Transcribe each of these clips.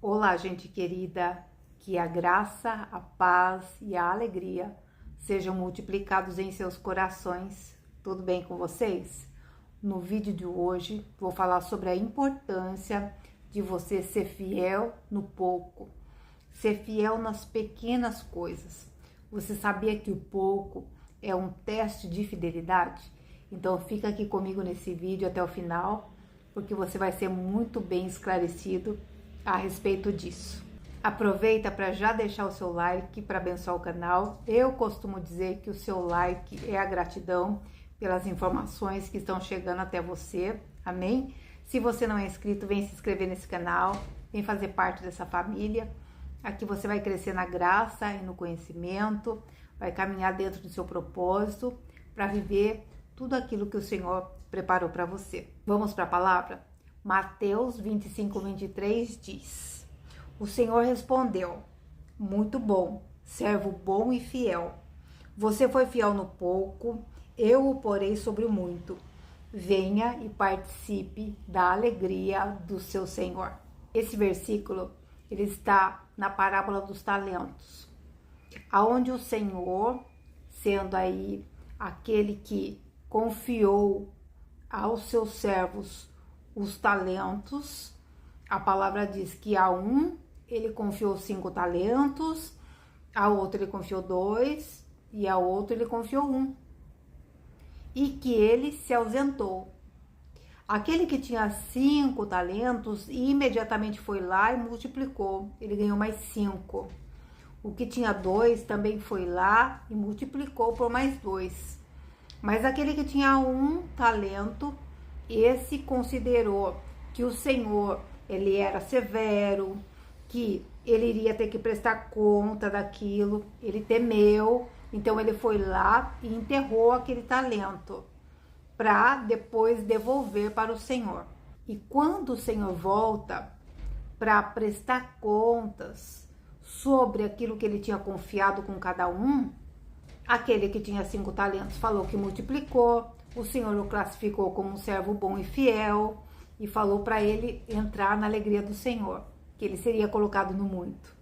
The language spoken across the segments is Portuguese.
Olá, gente querida, que a graça, a paz e a alegria sejam multiplicados em seus corações. Tudo bem com vocês? No vídeo de hoje, vou falar sobre a importância de você ser fiel no pouco, ser fiel nas pequenas coisas. Você sabia que o pouco é um teste de fidelidade? Então fica aqui comigo nesse vídeo até o final, porque você vai ser muito bem esclarecido a respeito disso. Aproveita para já deixar o seu like para abençoar o canal. Eu costumo dizer que o seu like é a gratidão pelas informações que estão chegando até você, amém? Se você não é inscrito, vem se inscrever nesse canal, vem fazer parte dessa família. Aqui você vai crescer na graça e no conhecimento, vai caminhar dentro do seu propósito para viver tudo aquilo que o Senhor preparou para você. Vamos para a palavra? Mateus 25:23 diz: O Senhor respondeu: Muito bom, servo bom e fiel. Você foi fiel no pouco, eu o porei sobre o muito. Venha e participe da alegria do seu Senhor. Esse versículo, ele está na parábola dos talentos, aonde o Senhor, sendo aí aquele que confiou aos seus servos os talentos, a palavra diz que a um ele confiou 5 talentos, a outro ele confiou 2 e a outro ele confiou 1. E que ele se ausentou. Aquele que tinha 5 talentos imediatamente foi lá e multiplicou, ele ganhou mais 5. O que tinha 2 também foi lá e multiplicou por mais 2. Mas aquele que tinha 1 talento, esse considerou que o Senhor, ele era severo, que ele iria ter que prestar conta daquilo, ele temeu, então ele foi lá e enterrou aquele talento para depois devolver para o Senhor. E quando o Senhor volta para prestar contas sobre aquilo que ele tinha confiado com cada um, aquele que tinha 5 talentos falou que multiplicou, o Senhor o classificou como um servo bom e fiel e falou para ele entrar na alegria do Senhor, que ele seria colocado no muito.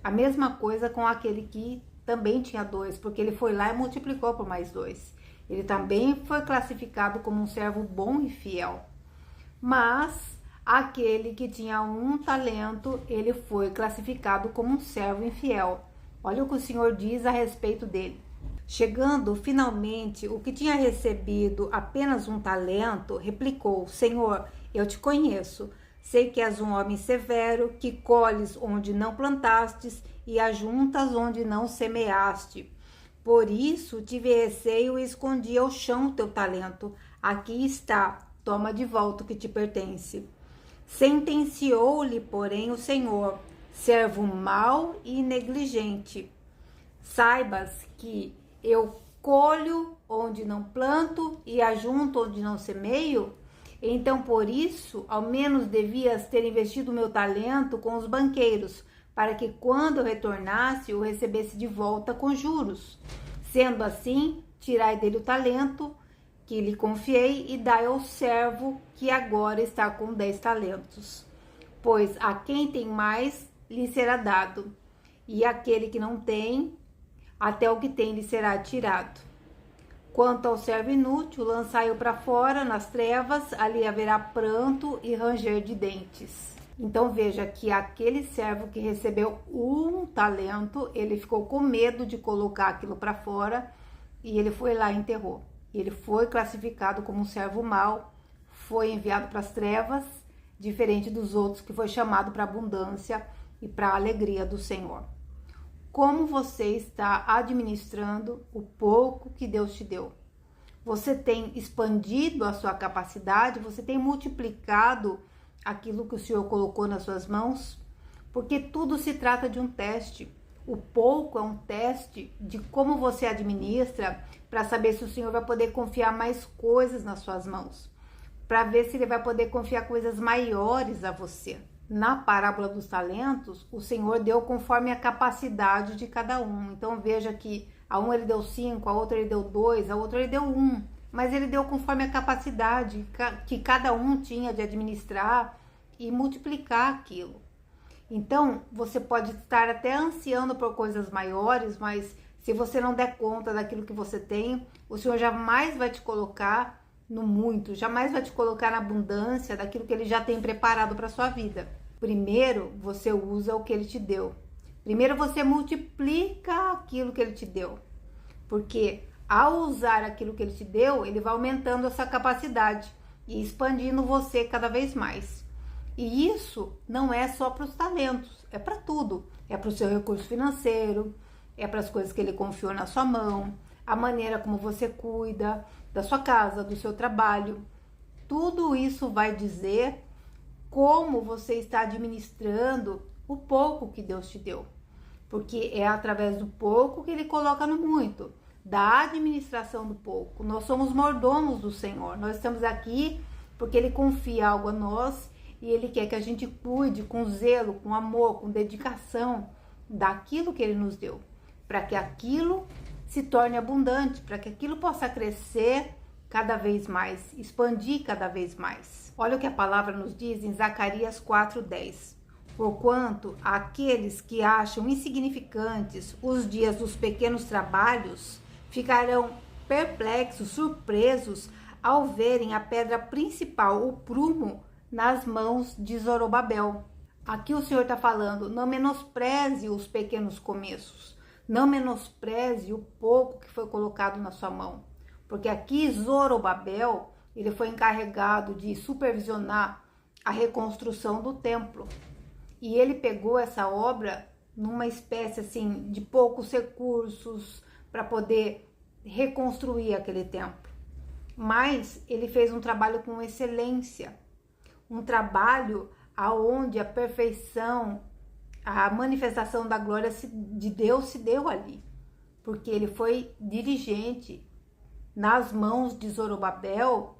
A mesma coisa com aquele que também tinha 2, porque ele foi lá e multiplicou por mais 2. Ele também foi classificado como um servo bom e fiel. Mas aquele que tinha 1 talento, ele foi classificado como um servo infiel. Olha o que o Senhor diz a respeito dele. Chegando finalmente, o que tinha recebido apenas 1 talento, replicou: Senhor, eu te conheço. Sei que és um homem severo, que colhes onde não plantastes e ajuntas onde não semeaste. Por isso tive receio e escondi ao chão o teu talento. Aqui está, toma de volta o que te pertence. Sentenciou-lhe, porém, o Senhor: servo mau e negligente. Saibas que eu colho onde não planto e ajunto onde não semeio? Então, por isso, ao menos devias ter investido o meu talento com os banqueiros, para que quando eu retornasse, o recebesse de volta com juros. Sendo assim, tirai dele o talento que lhe confiei e dai ao servo que agora está com 10 talentos. Pois a quem tem mais, lhe será dado, e aquele que não tem, até o que tem lhe será tirado. Quanto ao servo inútil, lançai-o para fora nas trevas, ali haverá pranto e ranger de dentes. Então veja que aquele servo que recebeu 1 talento, ele ficou com medo de colocar aquilo para fora e ele foi lá e enterrou. Ele foi classificado como um servo mau, foi enviado para as trevas, diferente dos outros que foi chamado para a abundância e para a alegria do Senhor. Como você está administrando o pouco que Deus te deu? Você tem expandido a sua capacidade? Você tem multiplicado aquilo que o Senhor colocou nas suas mãos? Porque tudo se trata de um teste. O pouco é um teste de como você administra para saber se o Senhor vai poder confiar mais coisas nas suas mãos, para ver se ele vai poder confiar coisas maiores a você. Na parábola dos talentos, o Senhor deu conforme a capacidade de cada um. Então veja que a um ele deu 5, a outra ele deu 2, a outra ele deu 1. Mas ele deu conforme a capacidade que cada um tinha de administrar e multiplicar aquilo. Então, você pode estar até ansiando por coisas maiores, mas se você não der conta daquilo que você tem, o Senhor jamais vai te colocar no muito, jamais vai te colocar na abundância daquilo que Ele já tem preparado para sua vida. Primeiro, você usa o que Ele te deu. Primeiro, você multiplica aquilo que Ele te deu. Porque ao usar aquilo que Ele te deu, Ele vai aumentando essa capacidade e expandindo você cada vez mais. E isso não é só para os talentos, é para tudo. É para o seu recurso financeiro, é para as coisas que Ele confiou na sua mão, a maneira como você cuida da sua casa, do seu trabalho. Tudo isso vai dizer como você está administrando o pouco que Deus te deu. Porque é através do pouco que Ele coloca no muito, da administração do pouco. Nós somos mordomos do Senhor, nós estamos aqui porque Ele confia algo a nós e Ele quer que a gente cuide com zelo, com amor, com dedicação daquilo que Ele nos deu, para que aquilo se torne abundante, para que aquilo possa crescer cada vez mais, expandir cada vez mais. Olha o que a palavra nos diz em Zacarias 4:10. Porquanto aqueles que acham insignificantes os dias dos pequenos trabalhos ficarão perplexos, surpresos ao verem a pedra principal, o prumo, nas mãos de Zorobabel. Aqui o Senhor está falando, não menospreze os pequenos começos, não menospreze o pouco que foi colocado na sua mão, porque aqui Zorobabel, ele foi encarregado de supervisionar a reconstrução do templo, e ele pegou essa obra numa espécie assim de poucos recursos para poder reconstruir aquele templo, mas ele fez um trabalho com excelência, um trabalho aonde a perfeição, a manifestação da glória de Deus se deu ali, porque ele foi dirigente. Nas mãos de Zorobabel,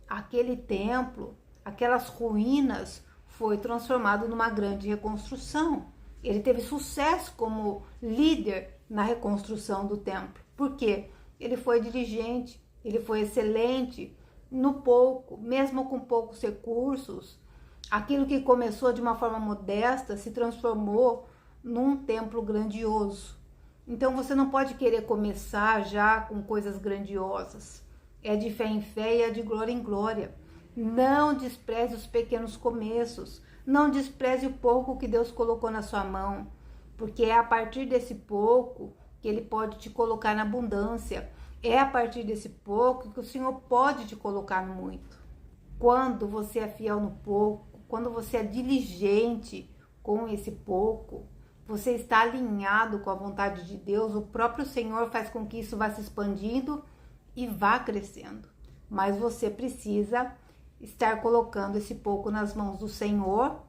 aquele templo, aquelas ruínas, foi transformado numa grande reconstrução. Ele teve sucesso como líder na reconstrução do templo. Por quê? Ele foi dirigente, ele foi excelente no pouco, mesmo com poucos recursos. Aquilo que começou de uma forma modesta se transformou num templo grandioso. Então você não pode querer começar já com coisas grandiosas. É de fé em fé e é de glória em glória. Não despreze os pequenos começos. Não despreze o pouco que Deus colocou na sua mão. Porque é a partir desse pouco que Ele pode te colocar na abundância. É a partir desse pouco que o Senhor pode te colocar no muito. Quando você é fiel no pouco, quando você é diligente com esse pouco, você está alinhado com a vontade de Deus, o próprio Senhor faz com que isso vá se expandindo e vá crescendo. Mas você precisa estar colocando esse pouco nas mãos do Senhor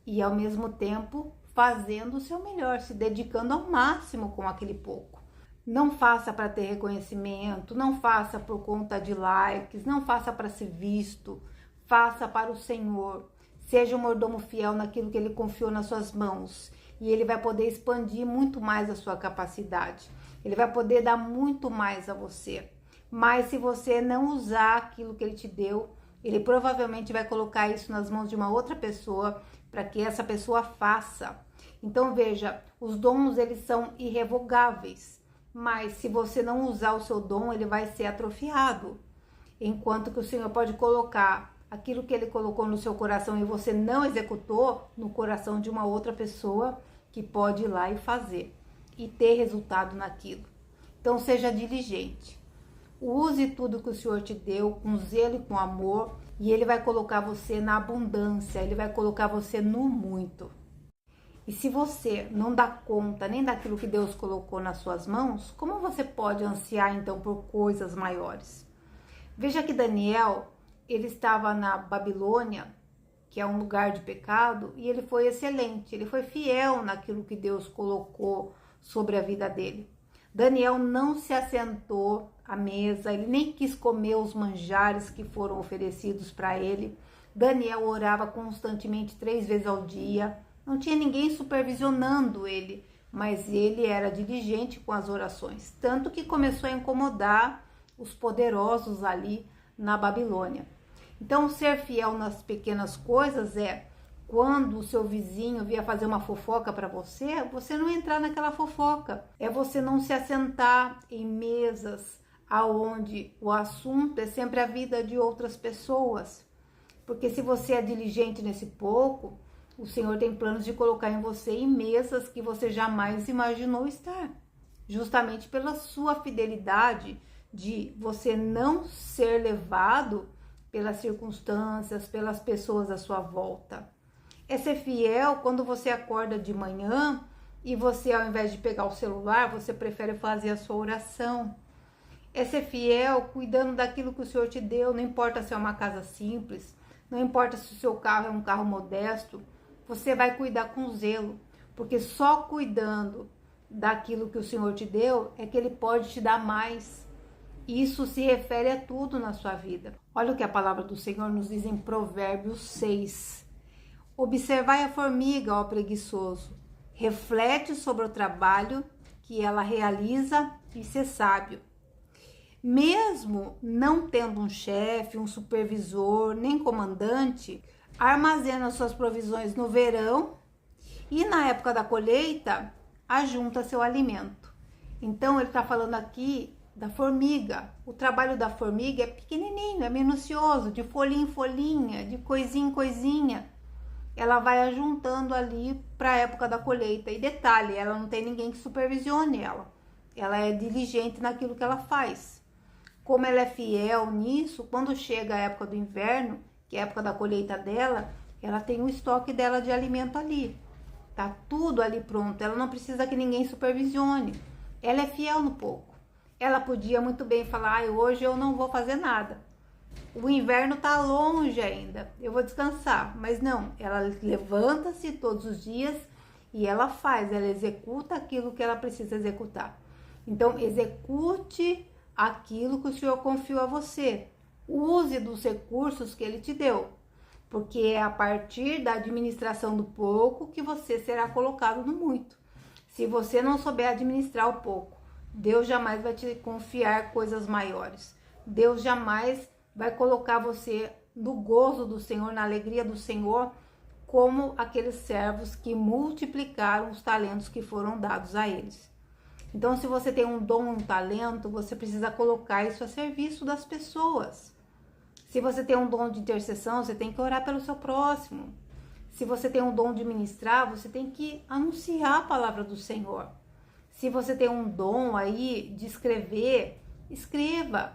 e ao mesmo tempo fazendo o seu melhor, se dedicando ao máximo com aquele pouco. Não faça para ter reconhecimento, não faça por conta de likes, não faça para ser visto, faça para o Senhor. Seja um mordomo fiel naquilo que Ele confiou nas suas mãos e Ele vai poder expandir muito mais a sua capacidade. Ele vai poder dar muito mais a você. Mas se você não usar aquilo que Ele te deu, Ele provavelmente vai colocar isso nas mãos de uma outra pessoa para que essa pessoa faça. Então veja, os dons eles são irrevogáveis, mas se você não usar o seu dom, ele vai ser atrofiado. Enquanto que o Senhor pode colocar aquilo que Ele colocou no seu coração e você não executou, no coração de uma outra pessoa que pode ir lá e fazer e ter resultado naquilo. Então seja diligente. Use tudo que o Senhor te deu com zelo e com amor e Ele vai colocar você na abundância, Ele vai colocar você no muito. E se você não dá conta nem daquilo que Deus colocou nas suas mãos, como você pode ansiar então por coisas maiores? Veja que Daniel, ele estava na Babilônia, que é um lugar de pecado, e ele foi excelente, ele foi fiel naquilo que Deus colocou sobre a vida dele. Daniel não se assentou à mesa, ele nem quis comer os manjares que foram oferecidos para ele. Daniel orava constantemente 3 vezes ao dia, não tinha ninguém supervisionando ele, mas ele era diligente com as orações, tanto que começou a incomodar os poderosos ali na Babilônia. Então, ser fiel nas pequenas coisas é quando o seu vizinho vier fazer uma fofoca para você, você não entrar naquela fofoca. É você não se assentar em mesas aonde o assunto é sempre a vida de outras pessoas. Porque se você é diligente nesse pouco, o Senhor tem planos de colocar em você em mesas que você jamais imaginou estar. Justamente pela sua fidelidade de você não ser levado pelas circunstâncias, pelas pessoas à sua volta. É ser fiel quando você acorda de manhã e você, ao invés de pegar o celular, você prefere fazer a sua oração. É ser fiel cuidando daquilo que o Senhor te deu, não importa se é uma casa simples, não importa se o seu carro é um carro modesto, você vai cuidar com zelo, porque só cuidando daquilo que o Senhor te deu é que Ele pode te dar mais. Isso se refere a tudo na sua vida. Olha o que a palavra do Senhor nos diz em Provérbios 6. Observai a formiga, ó preguiçoso, reflete sobre o trabalho que ela realiza e ser sábio. Mesmo não tendo um chefe, um supervisor, nem comandante, armazena suas provisões no verão e na época da colheita, ajunta seu alimento. Então, ele está falando aqui da formiga. O trabalho da formiga é pequenininho, é minucioso, de folhinha em folhinha, de coisinha em coisinha. Ela vai ajuntando ali para a época da colheita. E detalhe, ela não tem ninguém que supervisione ela. Ela é diligente naquilo que ela faz. Como ela é fiel nisso, quando chega a época do inverno, que é a época da colheita dela, ela tem o estoque dela de alimento ali. Tá tudo ali pronto, ela não precisa que ninguém supervisione. Ela é fiel no pouco. Ela podia muito bem falar, hoje eu não vou fazer nada. O inverno tá longe ainda, eu vou descansar. Mas não, ela levanta-se todos os dias e ela faz, ela executa aquilo que ela precisa executar. Então, execute aquilo que o Senhor confiou a você. Use dos recursos que Ele te deu, porque é a partir da administração do pouco que você será colocado no muito. Se você não souber administrar o pouco, Deus jamais vai te confiar coisas maiores. Deus jamais vai colocar você no gozo do Senhor, na alegria do Senhor, como aqueles servos que multiplicaram os talentos que foram dados a eles. Então, se você tem um dom, um talento, você precisa colocar isso a serviço das pessoas. Se você tem um dom de intercessão, você tem que orar pelo seu próximo. Se você tem um dom de ministrar, você tem que anunciar a palavra do Senhor. Se você tem um dom aí de escrever, escreva,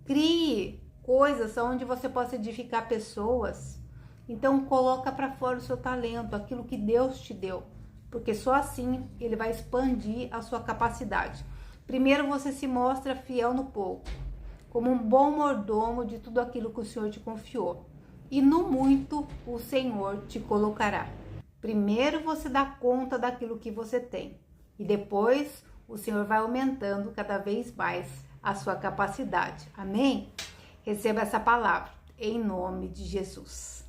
crie coisas onde você possa edificar pessoas. Então, coloca para fora o seu talento, aquilo que Deus te deu, porque só assim Ele vai expandir a sua capacidade. Primeiro, você se mostra fiel no pouco, como um bom mordomo de tudo aquilo que o Senhor te confiou. E no muito, o Senhor te colocará. Primeiro, você dá conta daquilo que você tem. E depois, o Senhor vai aumentando cada vez mais a sua capacidade. Amém? Receba essa palavra, em nome de Jesus.